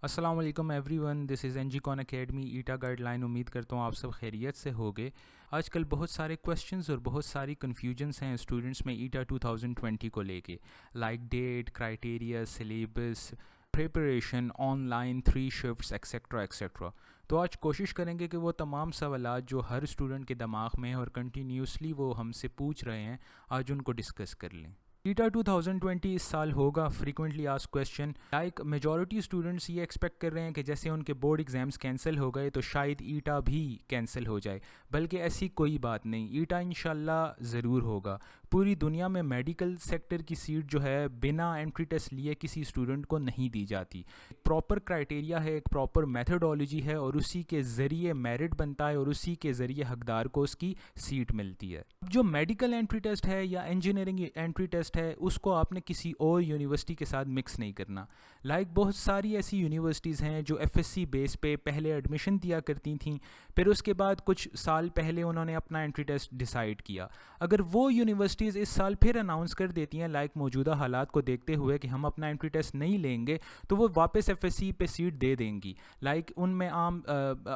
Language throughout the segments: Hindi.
अस्सलाम वालेकुम everyone, this is NG con academy ETA guideline. उम्मीद करता हूँ आप सब खैरियत से होगे। आजकल बहुत सारे क्वेश्चंस और बहुत सारी कन्फ्यूजन्स हैं स्टूडेंट्स में ईटा 2020 को लेके, like date, criteria, syllabus, preparation, online, 3 shifts, etcetera etcetera. तो आज कोशिश करेंगे कि वो तमाम सवालात जो हर स्टूडेंट के दिमाग में हैं और कंटिन्यूसली वो हमसे पूछ रहे हैं, आज उनको डिस्कस कर लें। ईटा 2020 इस साल होगा frequently asked question. Like majority students ये एक्सपेक्ट कर रहे हैं कि जैसे उनके बोर्ड एग्जाम्स कैंसिल हो गए तो शायद ईटा भी कैंसिल हो जाए, बल्कि ऐसी कोई बात नहीं, ईटा इंशाल्लाह ज़रूर होगा। पूरी दुनिया में मेडिकल सेक्टर की सीट जो है बिना एंट्री टेस्ट लिए किसी स्टूडेंट को नहीं दी जाती। एक प्रॉपर क्राइटेरिया है, एक प्रॉपर मेथडोलॉजी है और उसी के ज़रिए मेरिट बनता है और उसी के ज़रिए हकदार को उसकी सीट मिलती है। जो मेडिकल एंट्री टेस्ट है या इंजीनियरिंग एंट्री टेस्ट है, उसको आपने किसी और यूनिवर्सिटी के साथ मिक्स नहीं करना। लाइक बहुत सारी ऐसी यूनिवर्सिटीज़ हैं जो एफएससी बेस पे पहले एडमिशन दिया करती थीं, फिर उसके बाद कुछ साल पहले उन्होंने अपना एंट्री टेस्ट डिसाइड किया। अगर वो यूनिवर्सिटीज़ इस साल फिर अनाउंस कर देती हैं लाइक मौजूदा हालात को देखते हुए कि हम अपना एंट्री टेस्ट नहीं लेंगे, तो वो वापस एफएससी पे सीट दे देंगी। लाइक उनमें आम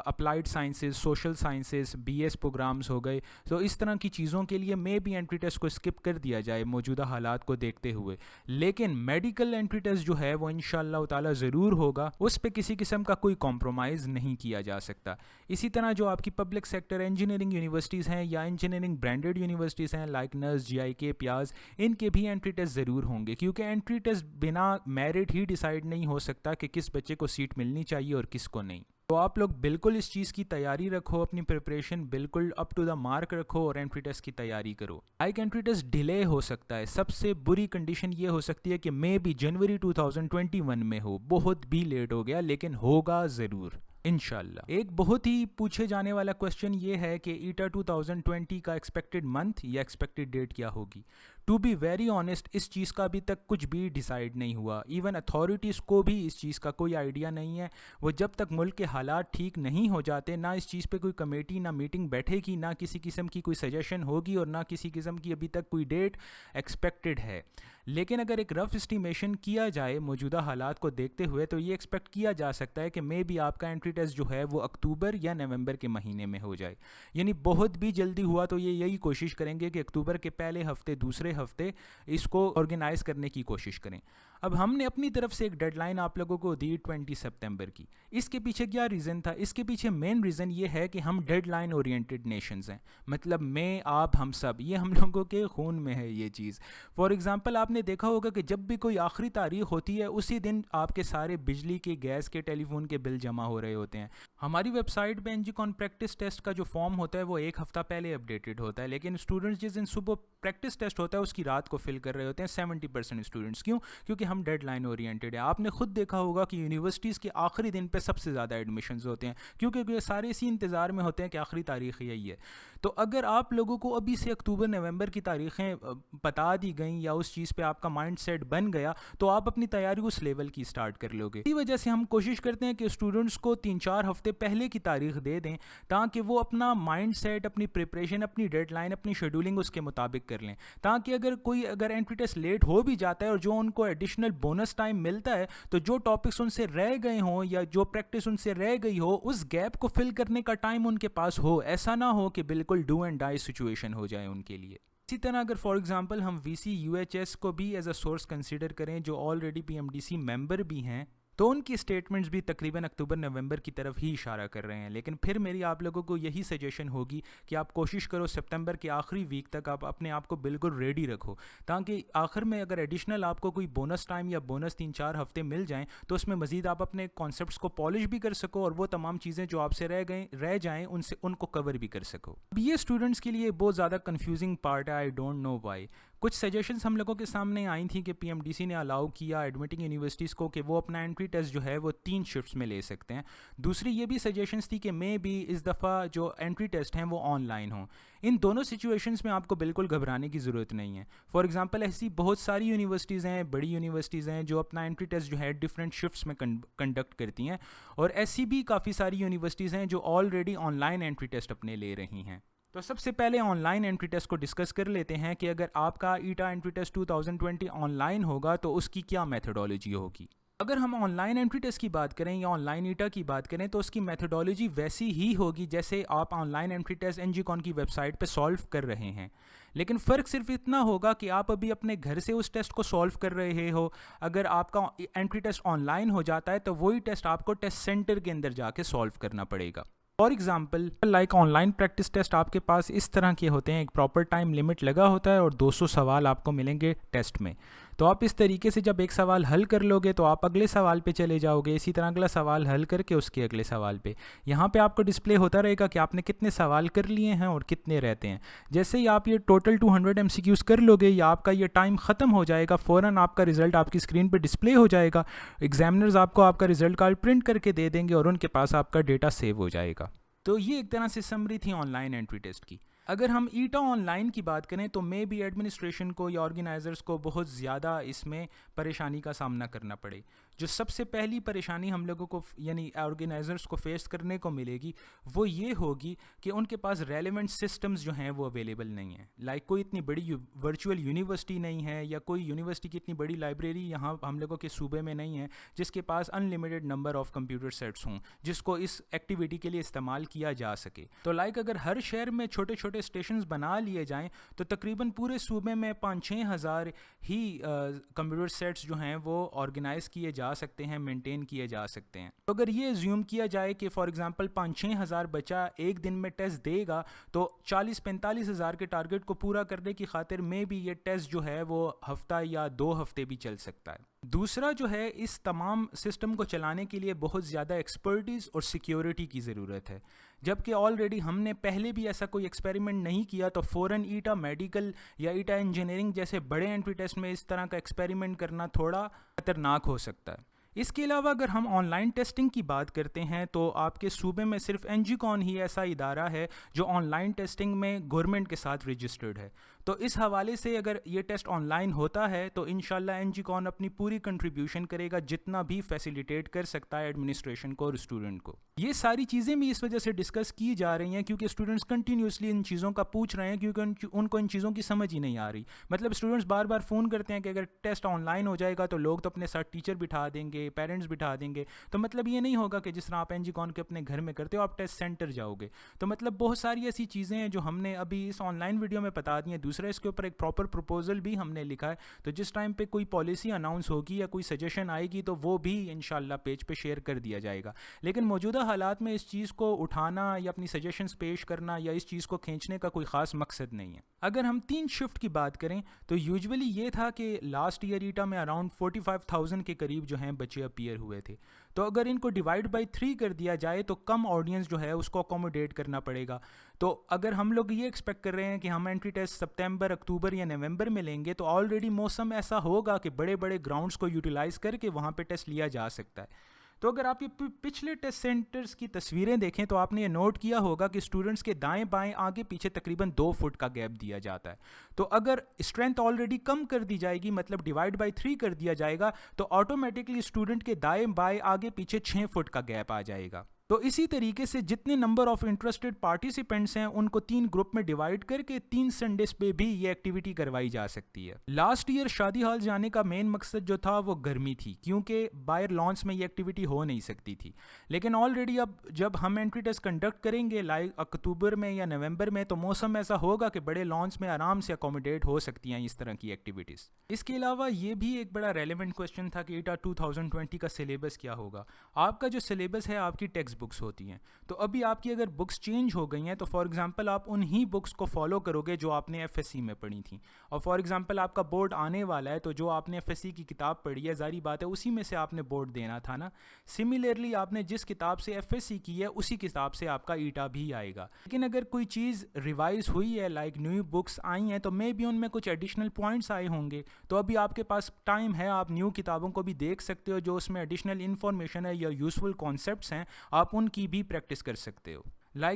applied sciences, social sciences, BS programmes हो गए। तो इस तरह की चीज़ों के लिए मे भी एंट्री टेस्ट को स्किप कर दिया जाए मौजूदा हालात को देखते हुए। लेकिन मेडिकल एंट्री टेस्ट जो है वो इंशाअल्लाह ताला ज़रूर होगा, उस पर किसी किस्म का कोई कॉम्प्रोमाइज़ नहीं किया जा सकता। इसी तरह जो आपकी पब्लिक सेक्टर इंजीनियरिंग यूनिवर्सिटीज़ हैं या इंजीनियरिंग ब्रांडेड यूनिवर्सिटीज़ हैं लाइक नर्स, जीआईके, प्याज, इनके भी एंट्री टेस्ट ज़रूर होंगे, क्योंकि एंट्री टेस्ट बिना मेरिट ही डिसाइड नहीं हो सकता कि किस बच्चे को सीट मिलनी चाहिए और किसको नहीं। तो आप लोग बिल्कुल इस चीज़ की तैयारी रखो, अपनी प्रिपरेशन बिल्कुल अप टू द मार्क रखो और एंट्री टेस्ट की तैयारी करो। लाइक एंट्री टेस्ट डिले हो सकता है, सबसे बुरी कंडीशन ये हो सकती है कि मे बी जनवरी 2021 में हो, बहुत भी लेट हो गया, लेकिन होगा ज़रूर इंशाल्लाह। एक बहुत ही पूछे जाने वाला क्वेश्चन ये है कि ईटा 2020 का एक्सपेक्टेड मंथ या एक्सपेक्टेड डेट क्या होगी। टू बी वेरी ऑनेस्ट, इस चीज़ का अभी तक कुछ भी डिसाइड नहीं हुआ। इवन अथॉरिटीज़ को भी इस चीज़ का कोई आइडिया नहीं है। वो जब तक मुल्क के हालात ठीक नहीं हो जाते, ना इस चीज़ पे कोई कमेटी, ना मीटिंग बैठेगी, ना किसी किस्म की कोई सजेशन होगी और ना किसी किस्म की अभी तक कोई डेट एक्सपेक्टेड है। लेकिन अगर एक रफ एस्टिमेशन किया जाए मौजूदा हालात को देखते हुए, तो ये एक्सपेक्ट किया जा सकता है कि मे बी आपका एंट्री टेस्ट जो है वो अक्टूबर या नवंबर के महीने में हो जाए। यानी बहुत भी जल्दी हुआ तो ये यही कोशिश करेंगे कि अक्टूबर के पहले हफ्ते, दूसरे हफ्ते इसको ऑर्गेनाइज करने की कोशिश करें। अब हमने अपनी तरफ से एक डेडलाइन आप लोगों को दी 20 सितंबर की। इसके पीछे क्या रीज़न था? इसके पीछे मेन रीज़न ये है कि हम डेडलाइन ओरिएंटेड नेशंस हैं। मतलब मैं, आप, हम सब, ये हम लोगों के खून में है ये चीज़। फॉर एग्जांपल आपने देखा होगा कि जब भी कोई आखिरी तारीख होती है, उसी दिन आपके सारे बिजली के, गैस के, टेलीफोन के बिल जमा हो रहे होते हैं। हमारी वेबसाइट पे एनजीकॉन प्रैक्टिस टेस्ट का जो फॉर्म होता है वो एक हफ्ता पहले अपडेटेड होता है, लेकिन स्टूडेंट्स जिस दिन सुबह प्रैक्टिस टेस्ट होता है उसकी रात को फिल कर रहे होते हैं 70% स्टूडेंट्स। क्यों? क्योंकि हम डेडलाइन ओरिएंटेड है। आपने खुद देखा होगा कि यूनिवर्सिटीज़ के आखिरी दिन पे सबसे ज़्यादा एडमिशन्स होते हैं, क्योंकि सारे इसी इंतज़ार में होते हैं कि आखिरी तारीख यही है। तो अगर आप लोगों को अभी से अक्टूबर नवंबर की तारीखें बता दी गई या उस चीज़ पे आपका माइंड सेट बन गया, तो आप अपनी तैयारी उस लेवल की स्टार्ट कर लोगे। इसी वजह से हम कोशिश करते हैं कि स्टूडेंट्स को 3-4 हफ्ते पहले की तारीख दे दें, ताकि वो अपना माइंड सेट, अपनी प्रिपरेशन, अपनी डेडलाइन, अपनी शेड्यूलिंग उसके मुताबिक कर लें, ताकि अगर एंट्री टेस्ट लेट हो भी जाता है और जो उनको एडिशनल बोनस टाइम मिलता है, तो जो टॉपिक्स उनसे रह गए हों या जो प्रैक्टिस उनसे रह गई हो, उस गैप को फिल करने का टाइम उनके पास हो। ऐसा ना हो कि बिल्कुल डू एंड डाई सिचुएशन हो जाए उनके लिए। इसी तरह अगर फॉर एग्जांपल हम वीसी यूएचएस को भी एज अ सोर्स कंसीडर करें, जो ऑलरेडी पीएमडीसी मेंबर भी हैं, तो उनकी स्टेटमेंट्स भी तकरीबन अक्टूबर नवंबर की तरफ ही इशारा कर रहे हैं। लेकिन फिर मेरी आप लोगों को यही सजेशन होगी कि आप कोशिश करो सितंबर के आखिरी वीक तक आप अपने आप को बिल्कुल रेडी रखो, ताकि आखिर में अगर एडिशनल आपको कोई बोनस टाइम या बोनस 3-4 हफ्ते मिल जाएं, तो उसमें मज़ीद आप अपने कॉन्सेप्ट्स को पॉलिश भी कर सको और वो तमाम चीज़ें जो आपसे रह जाएँ उनको कवर भी कर सको। अब ये स्टूडेंट्स के लिए बहुत ज़्यादा कन्फ्यूजिंग पार्ट है, आई डोंट नो वाई। कुछ सजेशंस हम लोगों के सामने आई थी कि पीएमडीसी ने अलाउ किया एडमिटिंग यूनिवर्सिटीज़ को कि वो अपना एंट्री टेस्ट जो है वो 3 शिफ्ट्स में ले सकते हैं। दूसरी ये भी सजेशंस थी कि मे बी इस दफ़ा जो एंट्री टेस्ट हैं वो ऑनलाइन हों। इन दोनों सिचुएशंस में आपको बिल्कुल घबराने की ज़रूरत नहीं है। फॉर एग्जांपल ऐसी बहुत सारी यूनिवर्सिटीज़ हैं, बड़ी यूनिवर्सिटीज़ हैं, जो अपना एंट्री टेस्ट जो है डिफरेंट शिफ्ट्स में कंडक्ट करती हैं, और ऐसी भी काफ़ी सारी यूनिवर्सिटीज़ हैं जो ऑलरेडी ऑनलाइन एंट्री टेस्ट अपने ले रही हैं। तो सबसे पहले ऑनलाइन एंट्री टेस्ट को डिस्कस कर लेते हैं कि अगर आपका ईटा एंट्री टेस्ट 2020 ऑनलाइन होगा तो उसकी क्या मेथडोलॉजी होगी। अगर हम ऑनलाइन एंट्री टेस्ट की बात करें या ऑनलाइन ईटा की बात करें तो उसकी मेथोडोलॉजी वैसी ही होगी जैसे आप ऑनलाइन एंट्री टेस्ट एनजीकॉन की वेबसाइट पे सॉल्व कर रहे हैं। लेकिन फ़र्क सिर्फ इतना होगा कि आप अभी अपने घर से उस टेस्ट को सॉल्व कर रहे हो। अगर आपका एंट्री टेस्ट ऑनलाइन हो जाता है तो वही टेस्ट आपको टेस्ट सेंटर के अंदर जाके सॉल्व करना पड़ेगा। For example like online practice test आपके पास इस तरह के होते हैं, एक प्रॉपर टाइम लिमिट लगा होता है और 200 सवाल आपको मिलेंगे टेस्ट में। तो आप इस तरीके से जब एक सवाल हल कर लोगे तो आप अगले सवाल पे चले जाओगे, इसी तरह अगला सवाल हल करके उसके अगले सवाल पे। यहाँ पे आपको डिस्प्ले होता रहेगा कि आपने कितने सवाल कर लिए हैं और कितने रहते हैं। जैसे ही आप ये टोटल 200 MCQs कर लोगे या आपका ये टाइम ख़त्म हो जाएगा, फ़ौरन आपका रिज़ल्ट आपकी स्क्रीन पर डिस्प्ले हो जाएगा। एग्जामिनर्स आपको आपका रिज़ल्ट कार्ड प्रिंट करके दे देंगे और उनके पास आपका डेटा सेव हो जाएगा। तो ये एक तरह से समरी थी ऑनलाइन एंट्री टेस्ट की। अगर हम ईटा ऑनलाइन की बात करें तो मे बी एडमिनिस्ट्रेशन को या ऑर्गेनाइजर्स को बहुत ज़्यादा इसमें परेशानी का सामना करना पड़े। जो सबसे पहली परेशानी हम लोगों को यानी ऑर्गेनाइजर्स को फेस करने को मिलेगी वो ये होगी कि उनके पास रेलेवेंट सिस्टम्स जो हैं वो अवेलेबल नहीं है। लाइक कोई इतनी बड़ी वर्चुअल यूनिवर्सिटी नहीं है या कोई यूनिवर्सिटी की इतनी बड़ी लाइब्रेरी यहाँ हम लोगों के सूबे में नहीं है जिसके पास unlimited number of computer sets हों जिसको इस एक्टिविटी के लिए इस्तेमाल किया जा सके। तो लाइक अगर हर शहर में छोटे छोटे स्टेशंस बना लिए जाएं तो तकरीबन पूरे सूबे में 5-6 हज़ार ही कंप्यूटर सेट्स जो हैं वो ऑर्गेनाइज किए जा सकते हैं, मेंटेन किए जा सकते हैं। तो अगर ये ज्यूम किया जाए कि फॉर एग्जांपल 5-6 हज़ार बच्चा एक दिन में टेस्ट देगा तो 40-45 हज़ार के टारगेट को पूरा करने की खातिर में भी ये टेस्ट जो है वो हफ्ता या 2 हफ्ते भी चल सकता है। दूसरा जो है, इस तमाम सिस्टम को चलाने के लिए बहुत ज़्यादा एक्सपर्टीज़ और सिक्योरिटी की ज़रूरत है। जबकि ऑलरेडी हमने पहले भी ऐसा कोई एक्सपेरिमेंट नहीं किया तो फ़ौरन ईटा मेडिकल या ईटा इंजीनियरिंग जैसे बड़े एंट्री टेस्ट में इस तरह का एक्सपेरिमेंट करना थोड़ा खतरनाक हो सकता है। इसके अलावा अगर हम ऑनलाइन टेस्टिंग की बात करते हैं तो आपके सूबे में सिर्फ एनजीकॉन ही ऐसा इदारा है जो ऑनलाइन टेस्टिंग में गवर्नमेंट के साथ रजिस्टर्ड है। तो इस हवाले से अगर ये टेस्ट ऑनलाइन होता है तो इंशाल्लाह एनजीकॉन अपनी पूरी कंट्रीब्यूशन करेगा जितना भी फैसिलिटेट कर सकता है एडमिनिस्ट्रेशन को और स्टूडेंट को। ये सारी चीज़ें भी इस वजह से डिस्कस की जा रही हैं क्योंकि स्टूडेंट्स कंटिन्यूसली इन चीज़ों का पूछ रहे हैं क्योंकि उनको इन चीज़ों की समझ ही नहीं आ रही। मतलब स्टूडेंट्स बार बार फ़ोन करते हैं कि अगर टेस्ट ऑनलाइन हो जाएगा तो लोग तो अपने साथ टीचर बिठा देंगे, पेरेंट्स बिठा देंगे। तो मतलब ये नहीं होगा कि जिस तरह आप एनजीकॉन के अपने घर में करते हो आप टेस्ट सेंटर जाओगे। तो मतलब बहुत सारी ऐसी चीज़ें हैं जो हमने अभी इस ऑनलाइन वीडियो में बता दी हैं। दूसरा, इसके ऊपर एक प्रॉपर प्रपोजल भी हमने लिखा है, तो जिस टाइम पे कोई पॉलिसी अनाउंस होगी या कोई सजेशन आएगी तो वो भी इंशाल्लाह पेज पे शेयर कर दिया जाएगा। लेकिन मौजूदा हालात में इस चीज़ को उठाना या अपनी सजेशंस पेश करना या इस चीज़ को खींचने का कोई ख़ास मकसद नहीं है। अगर हम 3 शिफ्ट की बात करें तो यूजुअली ये था कि लास्ट ईयर ईटा में अराउंड 45,000 के करीब जो हैं बच्चे अपीयर हुए थे। तो अगर इनको डिवाइड बाई 3 कर दिया जाए तो कम ऑडियंस जो है उसको अकोमोडेट करना पड़ेगा। तो अगर हम लोग ये एक्सपेक्ट कर रहे हैं कि हम एंट्री टेस्ट सितंबर, अक्टूबर या नवंबर में लेंगे तो ऑलरेडी मौसम ऐसा होगा कि बड़े बड़े ग्राउंड्स को यूटिलाइज़ करके वहाँ पे टेस्ट लिया जा सकता है। तो अगर आप ये पिछले टेस्ट सेंटर्स की तस्वीरें देखें तो आपने ये नोट किया होगा कि स्टूडेंट्स के दाएं बाएं आगे पीछे तकरीबन 2 फुट का गैप दिया जाता है। तो अगर स्ट्रेंथ ऑलरेडी कम कर दी जाएगी, मतलब डिवाइड बाई 3 कर दिया जाएगा, तो ऑटोमेटिकली स्टूडेंट के दाएं बाएं आगे पीछे 6 फुट का गैप आ जाएगा। तो इसी तरीके से जितने नंबर ऑफ इंटरेस्टेड पार्टिसिपेंट्स हैं उनको 3 ग्रुप में डिवाइड करके 3 संडेज पे भी ये एक्टिविटी करवाई जा सकती है। लास्ट ईयर शादी हॉल जाने का मेन मकसद जो था वो गर्मी थी क्योंकि बाहर लॉन्स में ये एक्टिविटी हो नहीं सकती थी। लेकिन ऑलरेडी अब जब हम एंट्री टेस्ट कंडक्ट करेंगे लाइक अक्टूबर में या नवंबर में तो मौसम ऐसा होगा कि बड़े लॉन्स में आराम से अकोमोडेट हो सकती हैं इस तरह की एक्टिविटीज़। इसके अलावा ये भी एक बड़ा रेलेवेंट क्वेश्चन था कि ईटा 2020 का सिलेबस क्या होगा। आपका जो सिलेबस है आपकी टेक्स्ट बुक्स होती हैं, तो अभी आपकी अगर बुक्स चेंज हो गई हैं तो फॉर एग्जांपल आप उन्हीं बुक्स को फॉलो करोगे जो आपने एफएससी में पढ़ी थी। और फॉर एग्जांपल आपका बोर्ड आने वाला है तो जो आपने एफएससी की किताब पढ़ी है जारी बात है उसी में से आपने बोर्ड देना था ना। सिमिलरली आपने जिस किताब से एफएससी की है उसी किताब से आपका ईटा भी आएगा। लेकिन अगर कोई चीज़ रिवाइज हुई है लाइक न्यू बुक्स आई हैं तो मे बी उनमें कुछ एडिशनल पॉइंट्स आए होंगे, तो अभी आपके पास टाइम है, आप न्यू किताबों को भी देख सकते हो जो उसमें एडिशनल इन्फॉर्मेशन है या यूजफुल कॉन्सेप्ट्स हैं आप उनकी भी प्रैक्टिस कर सकते हो।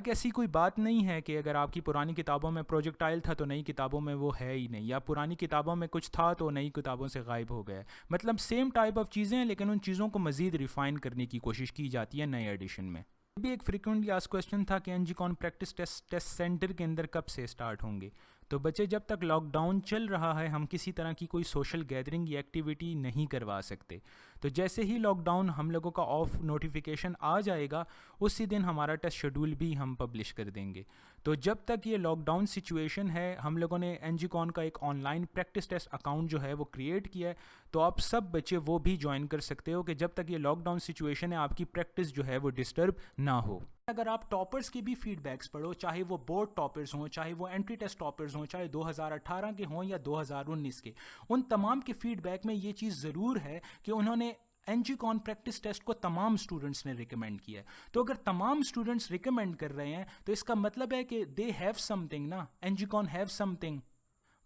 ऐसी कोई बात नहीं है कि अगर आपकी पुरानी किताबों में प्रोजेक्टाइल था तो नई किताबों में वो है ही नहीं, या पुरानी किताबों में कुछ था तो नई किताबों से गायब हो गया। मतलब सेम टाइप ऑफ चीज़ें हैं लेकिन उन चीज़ों को मज़ीद रिफ़ाइन करने की कोशिश की जाती है नए एडिशन में। भी एक फ्रिक्वेंटली आस्क्ड क्वेश्चन था कि एनजीकॉन प्रैक्टिस टेस्ट सेंटर के अंदर कब से स्टार्ट होंगे। तो बच्चे, जब तक लॉकडाउन चल रहा है हम किसी तरह की कोई सोशल गैदरिंग या एक्टिविटी नहीं करवा सकते। तो जैसे ही लॉकडाउन हम लोगों का ऑफ नोटिफिकेशन आ जाएगा उसी दिन हमारा टेस्ट शेड्यूल भी हम पब्लिश कर देंगे। तो जब तक ये लॉकडाउन सिचुएशन है, हम लोगों ने एनजीकॉन का एक ऑनलाइन प्रैक्टिस टेस्ट अकाउंट जो है वो क्रिएट किया है, तो आप सब बच्चे वो भी ज्वाइन कर सकते हो कि जब तक ये लॉकडाउन सिचुएशन है आपकी प्रैक्टिस जो है वो डिस्टर्ब ना हो। अगर आप टॉपर्स के भी फीडबैक्स पढ़ो, चाहे वो बोर्ड टॉपर्स हों, चाहे वो एंट्री टेस्ट टॉपर्स हों, चाहे 2018 के हों या 2019 के, उन तमाम के फीडबैक में ये चीज़ ज़रूर है कि उन्होंने एनजीकॉन प्रैक्टिस टेस्ट को तमाम स्टूडेंट्स ने रिकमेंड किया है। तो अगर तमाम स्टूडेंट्स रिकमेंड कर रहे हैं तो इसका मतलब है कि दे हैव समथिंग ना, एनजीकॉन हैव समथिंग।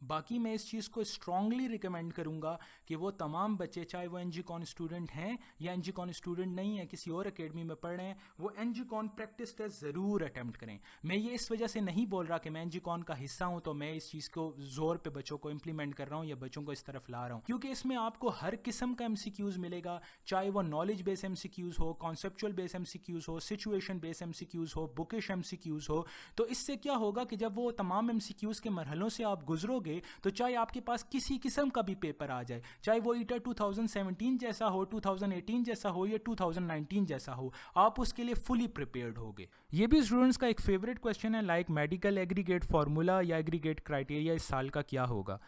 बाकी मैं इस चीज़ को स्ट्रांगली रिकमेंड करूंगा कि वो तमाम बच्चे, चाहे वो एनजीकॉन स्टूडेंट हैं या एनजीकॉन स्टूडेंट नहीं है, किसी और एकेडमी में पढ़ रहे हैं, वो एनजीकॉन प्रैक्टिस टेस्ट ज़रूर अटैम्प्ट करें। मैं ये इस वजह से नहीं बोल रहा कि मैं एनजीकॉन का हिस्सा हूं तो मैं इस चीज़ को ज़ोर पे बच्चों को इंप्लीमेंट कर रहा हूँ या बच्चों को इस तरफ ला रहा हूँ, क्योंकि इसमें आपको हर किस्म का एमसीक्यूज़ मिलेगा, चाहे वो नॉलेज बेस एमसीक्यूज़ हो, कॉन्सेप्चुअल बेस एमसीक्यूज़ हो, सिचुएशन बेस एमसीक्यूज़ हो, बुकिश एमसीक्यूज़ हो। तो इससे क्या होगा कि जब वो तमाम एमसीक्यूज़ के मरहलों से आप गुजरोगे तो चाहे आपके पास किसी किस्म का भी पेपर आ जाए, चाहे वो ईटा 2017 जैसा हो, 2018 जैसा हो या 2019 जैसा हो, आप उसके लिए फुली प्रिपेयर्ड होगे। ये भी स्टूडेंट्स का एक फेवरेट क्वेश्चन है, लाइक मेडिकल एग्रीगेट फार्मूला या एग्रीगेट क्राइटेरिया इस साल का क्या होगा।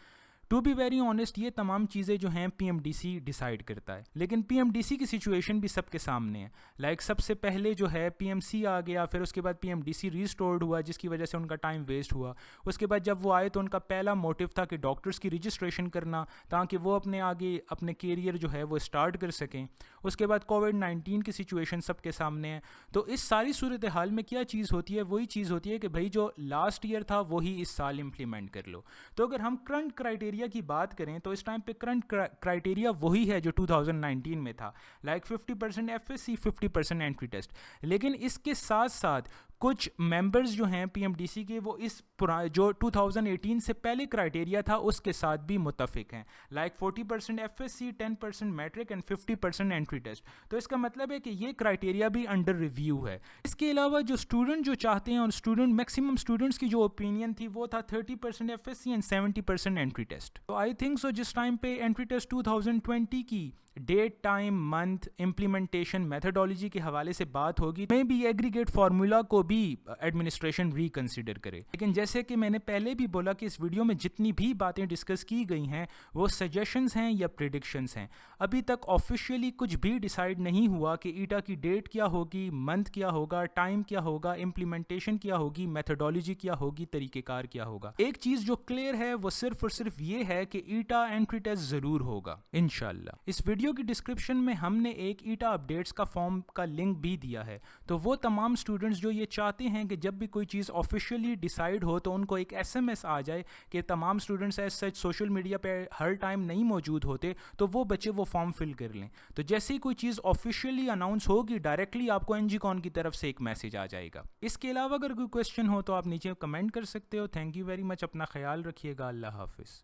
टू बी वेरी ऑनेस्ट, ये तमाम चीज़ें जो हैं पीएमडीसी डिसाइड करता है, लेकिन पीएमडीसी की सिचुएशन भी सबके सामने है। लाइक सबसे पहले जो है पीएमसी आ गया, फिर उसके बाद पीएमडीसी रिस्टोर्ड हुआ जिसकी वजह से उनका टाइम वेस्ट हुआ। उसके बाद जब वो आए तो उनका पहला मोटिव था कि डॉक्टर्स की रजिस्ट्रेशन करना ताकि वो अपने आगे अपने कैरियर जो है वो स्टार्ट कर सकें। उसके बाद कोविड-19 की सिचुएशन सबके सामने है। तो इस सारी सूरत हाल में क्या चीज़ होती है, वही चीज़ होती है कि भाई जो लास्ट ईयर था वही इस साल इम्प्लीमेंट कर लो। तो अगर हम करंट क्राइटेरिया की बात करें तो इस टाइम पे करंट क्राइटेरिया वही है जो 2019 में था, लाइक 50% एफएससी, 50% एंट्री टेस्ट। लेकिन इसके साथ साथ कुछ मेंबर्स जो हैं पीएमडीसी के वो इस जो 2018 से पहले क्राइटेरिया था उसके साथ भी मुत्तफिक हैं, like 40% FSc, 10% matric and 50% entry test. तो इसका मतलब है कि ये क्राइटेरिया भी अंडर रिव्यू है। इसके अलावा जो स्टूडेंट जो चाहते हैं और स्टूडेंट मैक्सिमम स्टूडेंट्स की जो ओपिनियन थी वो था 30% एफएससी एंड 70% एंट्री टेस्ट। तो आई थिंक सो जिस टाइम पे एंट्री टेस्ट 2020 की date, time, month, implementation, methodology के हवाले से बात होगी, मे भी एग्रीगेट फार्मूला को भी एडमिनिस्ट्रेशन रिकंसिडर करे। लेकिन जैसे कि मैंने पहले भी बोला कि इस वीडियो में जितनी भी बातें डिस्कस की गई हैं वो सजेशंस हैं या प्रेडिक्शंस हैं। अभी तक ऑफिशियली कुछ भी डिसाइड नहीं हुआ कि ईटा की डेट क्या होगी, मंथ क्या होगा, टाइम क्या होगा, इम्प्लीमेंटेशन क्या होगी, मेथडोलॉजी क्या होगी, तरीक़ेकार क्या होगा। एक चीज़ जो क्लियर है वो सिर्फ और सिर्फ ये है कि ईटा एंट्री टेस्ट ज़रूर होगा इंशाल्लाह। इस वीडियो की डिस्क्रिप्शन में हमने एक ईटा अपडेट्स का फॉर्म का लिंक भी दिया है, तो वो तमाम स्टूडेंट्स जो ये चाहते हैं कि जब भी कोई चीज़ ऑफिशियली डिसाइड हो तो उनको एक एसएमएस आ जाए कि तमाम students as such social media पे हर टाइम नहीं मौजूद होते, तो वो बच्चे वो फॉर्म फिल कर लें। तो जैसे ही कोई चीज़ ऑफिशियली अनाउंस होगी डायरेक्टली आपको एनजीकॉन की तरफ से एक मैसेज आ जाएगा। इसके अलावा अगर कोई क्वेश्चन हो तो आप नीचे कमेंट कर सकते हो। थैंक यू वेरी मच, अपना ख्याल रखिएगा, अल्लाह हाफिज़।